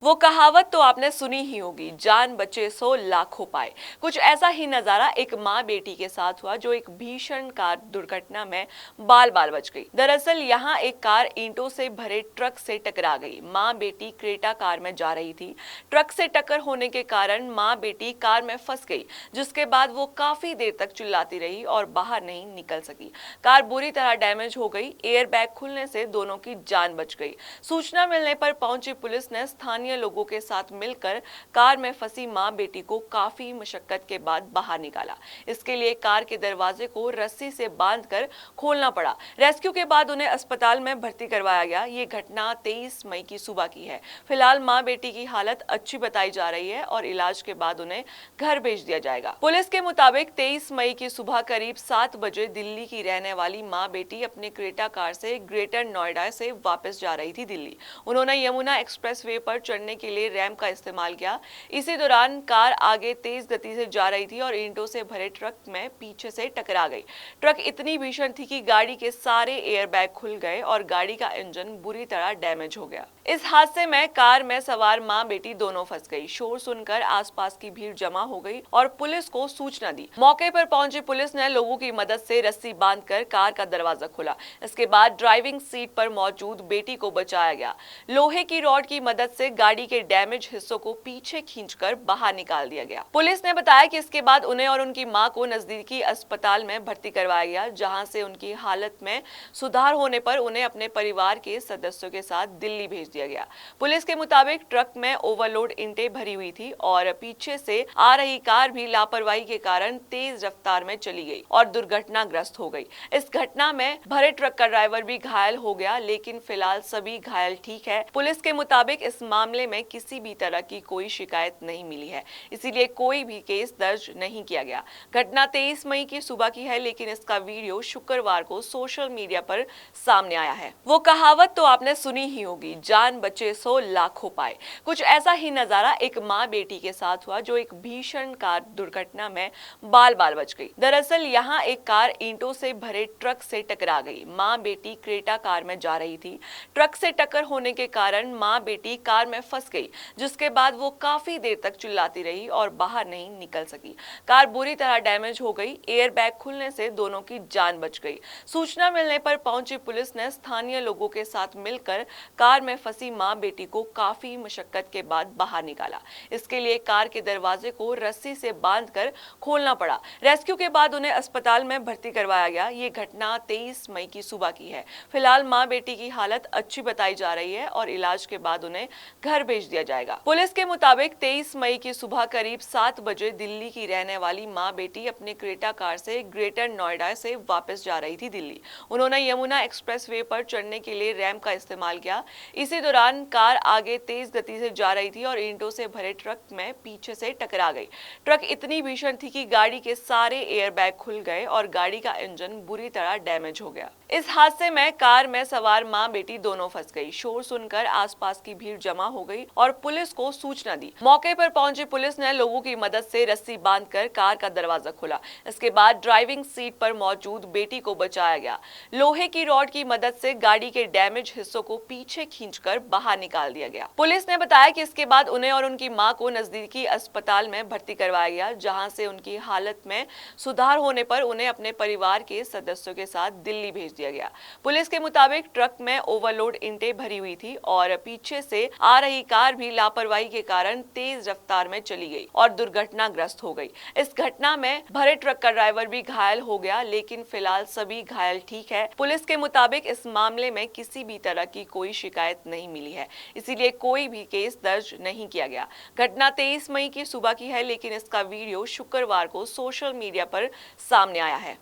वो कहावत तो आपने सुनी ही होगी, जान बचे सो लाखों पाए। कुछ ऐसा ही नजारा एक माँ बेटी के साथ हुआ जो एक भीषण कार दुर्घटना में बाल बाल बच गई। दरअसल यहाँ एक कार ईंटों से भरे ट्रक से टकरा गई। माँ बेटी क्रेटा कार में जा रही थी। ट्रक से टक्कर होने के कारण माँ बेटी कार में फंस गई, जिसके बाद वो काफी देर तक चिल्लाती रही और बाहर नहीं निकल सकी। कार बुरी तरह डैमेज हो गई। एयर बैग खुलने से दोनों की जान बच गई। सूचना मिलने पर पहुंची पुलिस ने स्थानीय लोगों के साथ मिलकर कार में फंसी मां बेटी को काफी मशक्कत के बाद बाहर निकाला। इसके लिए कार के दरवाजे को रस्सी से बांधकर खोलना पड़ा। रेस्क्यू के बाद उन्हें अस्पताल में भर्ती करवाया गया। ये घटना 23 मई की सुबह की है। फिलहाल मां बेटी की हालत अच्छी बताई जा रही है और इलाज के बाद उन्हें घर भेज दिया जाएगा। पुलिस के मुताबिक 23 मई की सुबह करीब 7 बजे दिल्ली की रहने वाली मां बेटी अपने क्रेटा कार से ग्रेटर नोएडा से वापस जा रही थी दिल्ली। उन्होंने यमुना एक्सप्रेसवे पर चढ़ने के लिए रैंप का इस्तेमाल किया। इसी दौरान कार आगे तेज गति से जा रही थी और ईंटों से भरे ट्रक में पीछे से टकरा गई। ट्रक इतनी भीषण थी कि गाड़ी के सारे एयरबैग खुल गए और गाड़ी का इंजन बुरी तरह डैमेज हो गया। इस हादसे में कार में सवार मां बेटी दोनों फंस गई। शोर सुनकर आसपास की भीड़ जमा हो गई और पुलिस को सूचना दी। मौके पर पहुंची पुलिस ने लोगों की मदद से रस्सी बांधकर कार का दरवाजा खोला। इसके बाद ड्राइविंग सीट पर मौजूद बेटी को बचाया गया। लोहे की रॉड की मदद से गाड़ी के डैमेज हिस्सों को पीछे खींचकर बाहर निकाल दिया गया। पुलिस ने बताया कि इसके बाद उन्हें और उनकी मां को नजदीकी अस्पताल में भर्ती करवाया गया, जहां से उनकी हालत में सुधार होने पर उन्हें अपने परिवार के सदस्यों के साथ दिल्ली भेज दिया गया। पुलिस के मुताबिक ट्रक में ओवरलोड ईंटें भरी हुई थी और पीछे से आ रही कार भी लापरवाही के कारण तेज रफ्तार में चली गई और दुर्घटनाग्रस्त हो गई। इस घटना में भरे ट्रक का ड्राइवर भी घायल हो गया, लेकिन फिलहाल सभी घायल ठीक है। पुलिस के मुताबिक इस मामले में किसी भी तरह की कोई शिकायत नहीं मिली है, इसीलिए कोई भी केस दर्ज नहीं किया गया। घटना 23 मई की सुबह की है, लेकिन इसका वीडियो शुक्रवार को सोशल मीडिया पर सामने आया है। वो कहावत तो आपने सुनी ही होगी, जान बचे सो लाखों पाए। कुछ ऐसा ही नजारा एक माँ बेटी के साथ हुआ जो एक भीषण कार दुर्घटना में बाल बाल बच गई। दरअसल यहाँ एक कार ईंटों से भरे ट्रक से टकरा गई। माँ बेटी क्रेटा कार में जा रही थी। ट्रक से टक्कर होने के कारण माँ बेटी कार में फंस गई, जिसके बाद वो काफी देर तक चिल्लाती रही और बाहर नहीं निकल सकी। कार बुरी तरह डैमेज हो गई। एयर बैग खुलने से दोनों की जान बच गई। सूचना मिलने पर पहुंची पुलिस ने स्थानीय लोगों के साथ मिलकर कार में फंसी मां बेटी को काफी मशक्कत के बाद बाहर निकाला। इसके लिए कार के दरवाजे को रस्सी से बांधकर खोलना पड़ा। रेस्क्यू के बाद उन्हें अस्पताल में भर्ती करवाया गया। ये घटना 23 मई की सुबह की है। फिलहाल मां बेटी की हालत अच्छी बताई जा रही है और इलाज के बाद उन्हें घर भेज दिया जाएगा। पुलिस के मुताबिक 23 मई की सुबह करीब 7 बजे दिल्ली की रहने वाली मां बेटी अपने क्रेटा कार से ग्रेटर नोएडा से वापस जा रही थी दिल्ली। उन्होंने यमुना एक्सप्रेसवे पर चढ़ने के लिए रैंप का इस्तेमाल किया। इसी दौरान कार आगे तेज गति से जा रही थी और ईंटों से भरे ट्रक में पीछे से टकरा गई। ट्रक इतनी भीषण थी कि गाड़ी के सारे एयरबैग खुल गए और गाड़ी का इंजन बुरी तरह डैमेज हो गया। इस हादसे में कार में सवार मां बेटी दोनों फंस गई। शोर सुनकर आसपास की भीड़ जमा हो गई और पुलिस को सूचना दी। मौके पर पहुंची पुलिस ने लोगों की मदद से रस्सी बांधकर कार का दरवाजा खोला। इसके बाद ड्राइविंग सीट पर मौजूद बेटी को बचाया गया। लोहे की रॉड की मदद से गाड़ी के डैमेज हिस्सों को पीछे खींचकर बाहर निकाल दिया गया। पुलिस ने बताया कि इसके बाद उन्हें और उनकी मां को नजदीकी अस्पताल में भर्ती करवाया गया, जहां से उनकी हालत में सुधार होने पर उन्हें अपने परिवार के सदस्यों के साथ दिल्ली भेज दिया गया। पुलिस के मुताबिक ट्रक में ओवरलोड ईंटें भरी हुई थी और पीछे से आ रही कार भी लापरवाही के कारण तेज रफ्तार में चली गई और दुर्घटनाग्रस्त हो गई। इस घटना में भरे ट्रक का ड्राइवर भी घायल हो गया, लेकिन फिलहाल सभी घायल ठीक है। पुलिस के मुताबिक इस मामले में किसी भी तरह की कोई शिकायत नहीं मिली है, इसीलिए कोई भी केस दर्ज नहीं किया गया। घटना 23 मई की सुबह की है, लेकिन इसका वीडियो शुक्रवार को सोशल मीडिया पर सामने आया है।